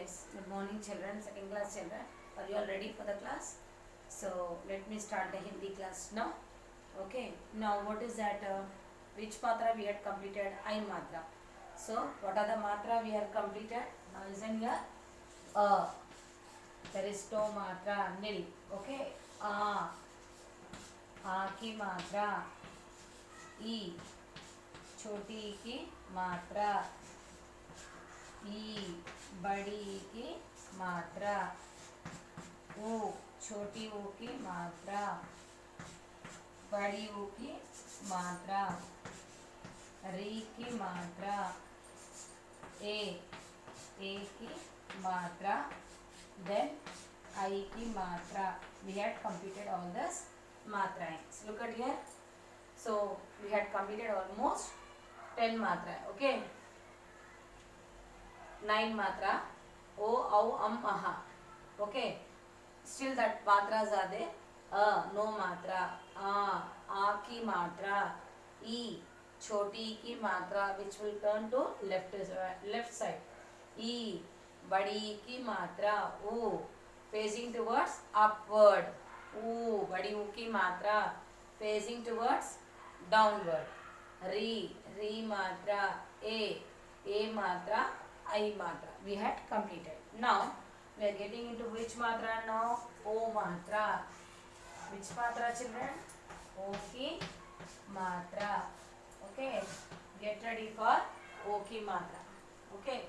Yes, good morning children, second class children. Are you all ready for the class? So let me start the Hindi class now. Okay, now what is that? Which matra we had completed? I matra. So what are the matra we have completed? Now listen here. There is no matra, nil. Okay. A की मात्रा, ई छोटी की मात्रा, ई बड़ी की मात्रा, ऊ छोटी ऊ की मात्रा, बड़ी ऊ की मात्रा, री की मात्रा, ए की मात्रा, then I की मात्रा. We had completed all this matrains. Look at here. So we had completed almost 10 matra. Okay. 9 matra. O, au, aha. Okay. Still that matras are there. No matra. A की मात्रा, E छोटी की मात्रा, which will turn to left side. E बड़ी की मात्रा, U facing towards upward. U बड़ी U की मात्रा facing towards downward. री मात्रा, A मात्रा, I matra. We had completed. Now we are getting into which matra now? O matra. Which matra, children? O ki matra. Okay. Get ready for O ki matra. Okay.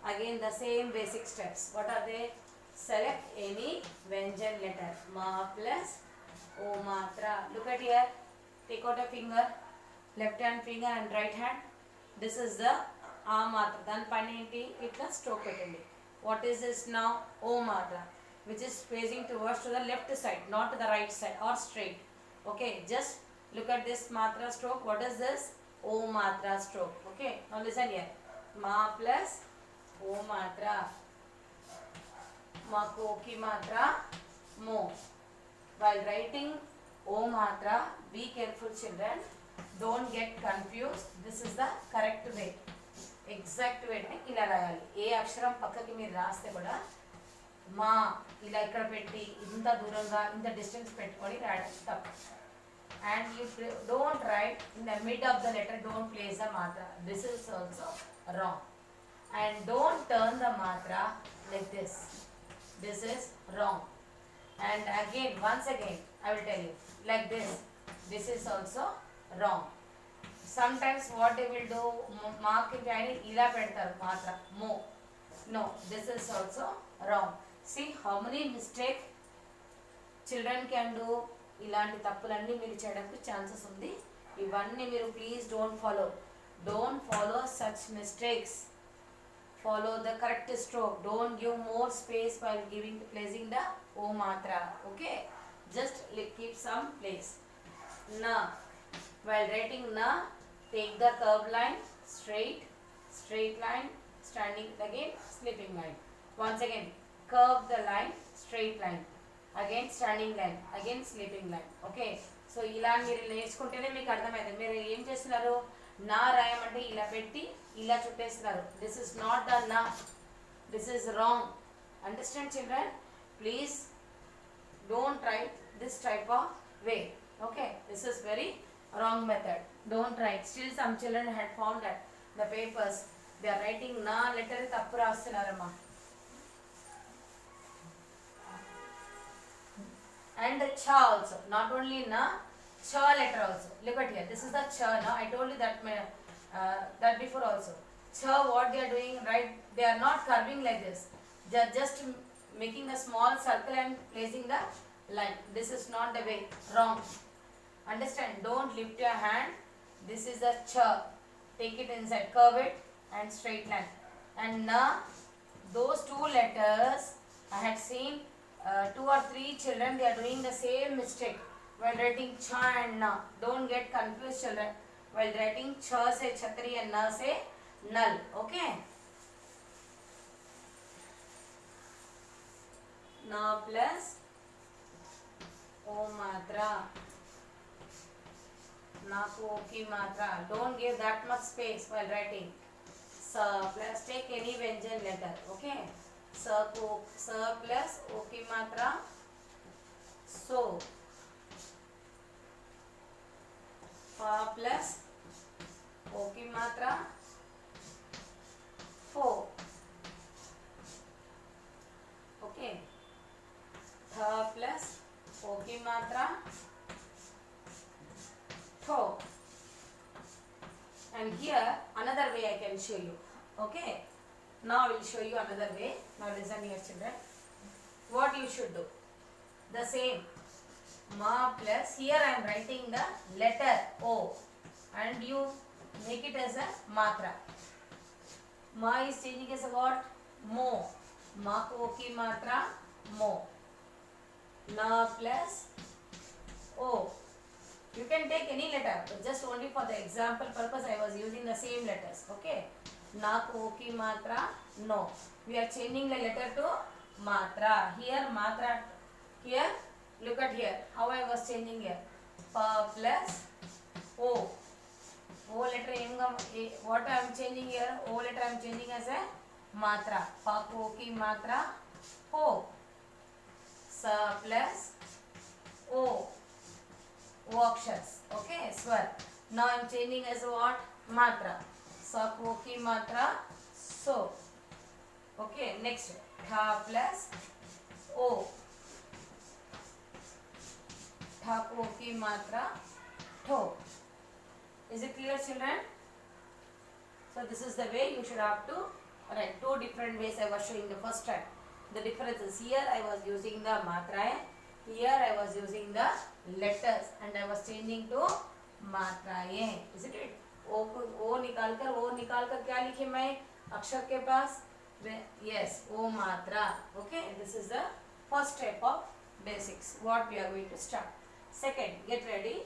Again the same basic steps. What are they? Select any Vyanjan letter. Ma plus O matra. Look at here. Take out a finger. Left hand finger and right hand. This is the A matra. Then panenti itla stroke petandi. What is this now? O matra, which is facing towards to the left side, not to the right side or straight. Okay, just look at this matra stroke. What is this? O matra stroke. Okay, now listen here. Ma plus O matra. Ma ko ki matra, mo. While writing O matra, be careful children. Don't get confused. This is the correct way. Exact వేట్ని ఇలా రాయాలి. ఏ అక్షరం పక్కకి మీరు రాస్తే కూడా మా ఇలా ఇక్కడ పెట్టి ఇంత దూరంగా ఇంత డిస్టెన్స్ పెట్టుకొని రాయడం తప్పు. And you don't write in the middle of the letter, don't place the matra. This is also wrong. And don't turn the matra like this. This is wrong. And again once again I will tell you like this. This is also wrong. Sometimes what they will do, mark it and ila pedtaru matra, mo. No, this is also wrong. See how many mistake children can do. ఇలాంటి తప్పులన్నీ మీరు చేయడానికి chances ఉంది. ఇవన్నీ మీరు please don't follow such mistakes. Follow the correct stroke. Don't give more space while placing the O matra. Okay, just keep some place. Na, while writing na, take the curved line, straight line, standing again, slipping line. Once again, curve the line, straight line. Again standing line, again slipping line. Okay. So ఇలా మీరు నేర్చుకుంటేనే మీకు అర్థమైంది. మీరు ఏం చేస్తున్నారు? నా రాయమంటే ఇలా పెట్టి ఇలా చుట్టేస్తున్నారు. This is not the na. This is wrong. Understand children? Please don't write this type of way. Okay. This is very wrong method. Don't write. Still some children had found that the papers they are writing na letter tappu rastunnarama. And the cha also, not only na, cha letter also. Look at here. This is the cha. Now I told you that before also. Cha, what they are doing, right? They are not curving like this. They are just making a small circle and placing the line. This is not the way. Wrong. Understand? Don't lift your hand. This is the cha. Take it inside, curve it and straight line. And na, those two letters I had seen 2 or 3 children, they are doing the same mistake while writing cha and na. Don't get confused children. While writing cha say chhatri and na say null. Okay. Na plus O matra. Naku ki matra. Don't give that much space while writing. So plus take any Vyanjan letter. Okay. स plus O की मात्रा सो, फ plus O की मात्रा फो, okay, थ plus O की मात्रा ठो. And here another way I can show you. Okay, now I will show you another way. Now listen here children, what you should do. The same ma plus, here I am writing the letter O and you make it as a matra. Ma is changing as a what? Mo. Ma ko o ki matra mo. Na plus O. You can take any letter, but just only for the example purpose I was using the same letters. Okay, na ko o ki matra no. We are changing the letter to matra. Here matra, here look at here how I was changing here. Pa plus o. O letter what I am changing here, O letter I am changing as a matra. Pa ko o ki matra ho. Sa plus o. O अक्षर. Okay, स्वर. Now I am changing as what? मात्रा. सा को की मात्रा सो. Okay, next. था plus ओ. था को की मात्रा ठो. Is it clear children? So this is the way you should have to write. Two different ways I was showing the first time. The difference is here I was using the matra. Here I was using the letters and I was changing to मात्राएं. Is it? ओ निकाल कर क्या लिखे मैं अक्षर के पास? Yes, ओ मात्रा. Okay, this is the first step of basics. What we are going to start. Second, get ready.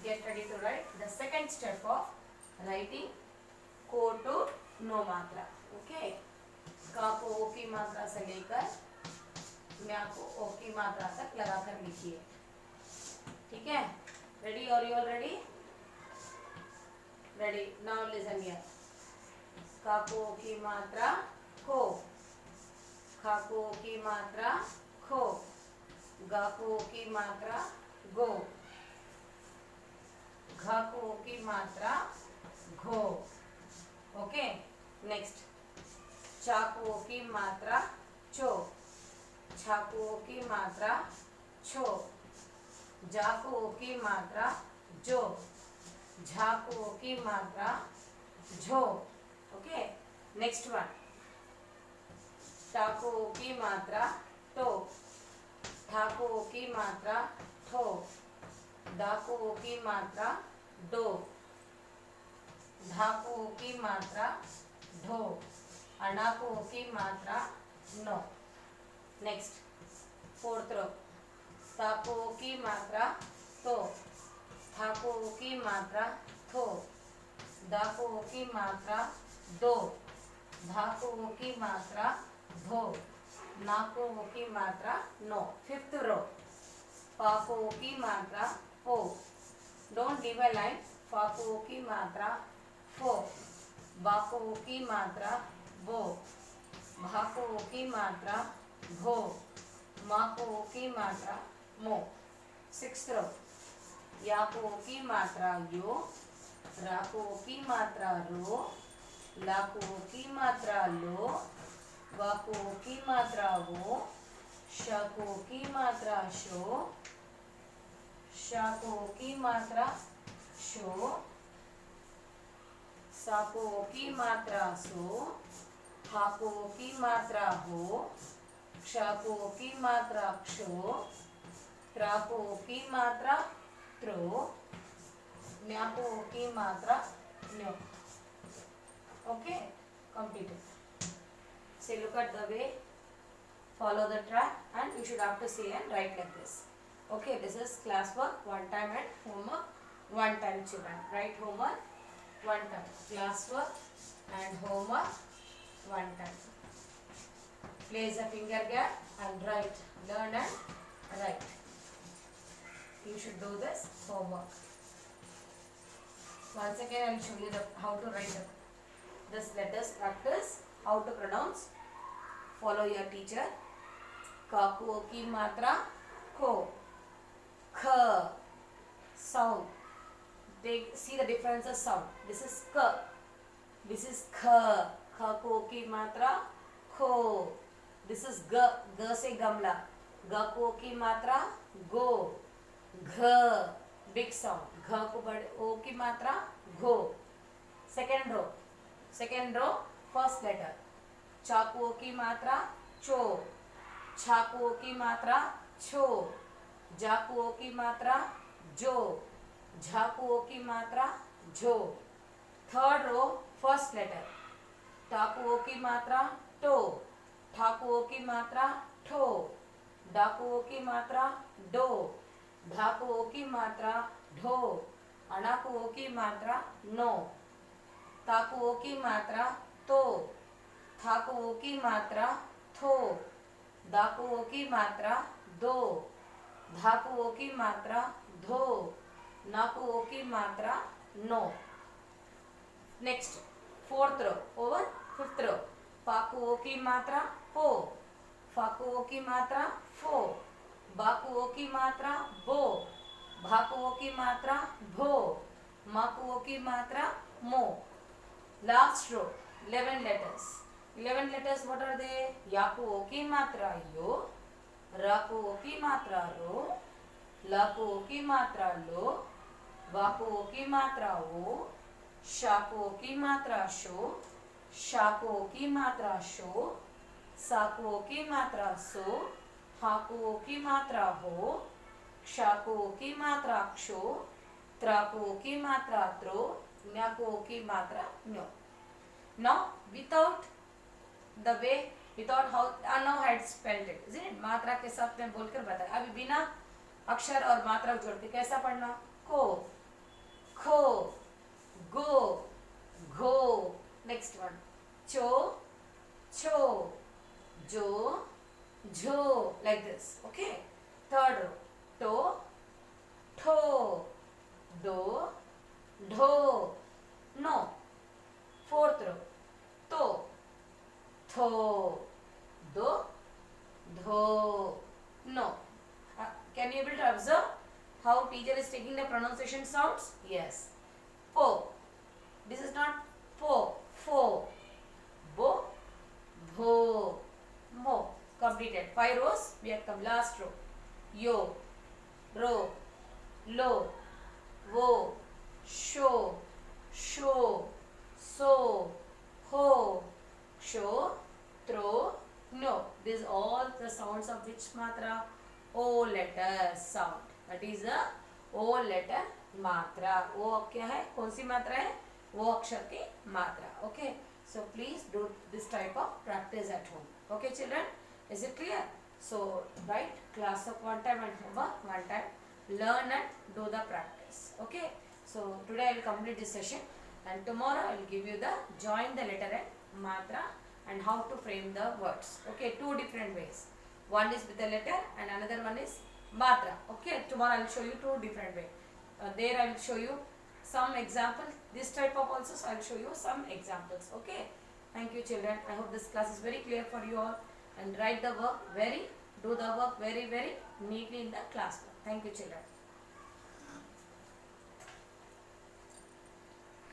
Get ready to write the second step of writing को टू नो मात्रा. ओके, का को ओ की मात्रा से लेकर म्या को ओ की मात्रा तक लगाकर लिखिए. ठीक है, रेडी? और you all ready? Ready. Now listen here. का को ओ की मात्रा खो, खा को ओ की मात्रा खो, गा को ओ की मात्रा गो, घा को ओ की मात्रा घो. Okay, next. चाकू की मात्रा चो, छाकू की मात्रा छो, जाकू की मात्रा जो, झाकू की मात्रा झो. Okay, next one. टाकू की मात्रा टो, ठाकू की मात्रा ठो, डाकू की मात्रा डो, धाकू की मात्रा ढो, अणाकू की मात्रा नो. नेक्स्ट, फोर्थ रो. ताकू की मात्रा तो, थाकू की मात्रा थो, दाकू की मात्रा दो, धाकू की मात्रा धो, नाकू की मात्रा नो. फिफ्थ रो. पाकू की मात्रा ओ. Don't give a line. पाकू की मात्रा फो, बाको की मात्रा बो, भाको की मात्रा भो, माको की मात्रा मो. सिक्स्थ रो. याको की मात्रा यो, राको की मात्रा रो, लाको की मात्रा लो, वाको की मात्रा वो, शको की मात्रा शो, शाको की मात्रा शो, साको की मात्रा सो, हाको की मात्रा हो, क्षाको की मात्रा क्षो, त्राको की मात्रा त्रो, न्याको की मात्रा न्यो. Okay, completed. Say, look at the way, follow the track, and you should have to say and write like this. Okay, this is class work one time and homework one time children. Write homework one time, class work and homework one time. Place a finger gap and write. Learn and write. You should do this homework. Once again I will show you how to write this letters. Practice how to pronounce. Follow your teacher. Ka ko ki matra ko. K sound. See the difference of sound. This is k. This is k. Ka ko ki matra ko. This is g. G se gamla. Ga ko ki matra go. Gh. Big sound. Gh ko bade o ki matra go. Second row. Second row. First letter. Cha ko की मात्रा चो. छा को की मात्रा छो. जा को की मात्रा जो. झा को की मात्रा झो. Third row first letter. टा को की मात्रा टो. ठा को की मात्रा ठो. डा को की मात्रा डो. धा को की मात्रा ढो. अणा को की मात्रा नो. ता को की मात्रा तो. था को की मात्रा थो. दा को की मात्रा दो. धा को की मात्रा धो. ना को की मात्रा नो. Next fourth row over fifth row. पा को की मात्रा पो. फा को की मात्रा फो. बा को की मात्रा बो. भा को की मात्रा भो. मा को की मात्रा मो. Last row 11 letters. 11 letters, what are they? या को की मात्रा यो. रा को की मात्रा रो. ला को की मात्रा लो. वा को की मात्रा वो. शा को की मात्रा शो. शा को की मात्रा शो. सा को की मात्रा सो. हा को की मात्रा हो. क्षा को की मात्रा क्षो. त्रा को की मात्रा त्रो. न्या को की मात्रा न्यो. Now without the way, without how now I had spelled it, isn't it? मात्रा के साथ में बोलकर बताया. अभी बिना अक्षर और मात्रा जोड़ के कैसा पढ़ना? को, खो, गो, घो. नेक्स्ट वन चो, छो, जो, झो. Like this. Okay. Third row. टो, ठो, दो, ढो. नो. Fourth row. तो, थो, दो, धो. No. Can you able to observe how teacher is taking the pronunciation sounds? Yes. Po. This is not po. Fo. Bo. Bho. Mo. Completed. 5 rows. We have come last row. Yo. Ro. Lo. Wo. Sho. Sho. So. Ho. Sho. Tro. No. These all the sounds of which matra? O letter sound. That is the O letter matra. O क्या है? कौन सी मात्रा है? वो अक्षर की मात्रा. Okay. So please do this type of practice at home. Okay, children. Is it clear? So write class of one time and homework one time. Learn and do the practice. Okay. So today I will complete this session. And tomorrow I will give you the join the letter and matra and how to frame the words. Okay, 2 different ways. One is with the letter and another one is matra. Okay, tomorrow I will show you 2 different ways. There I will show you some examples. This type of also, so I will show you some examples. Okay, thank you children. I hope this class is very clear for you all. And write the work do the work very neatly in the classroom. Thank you children.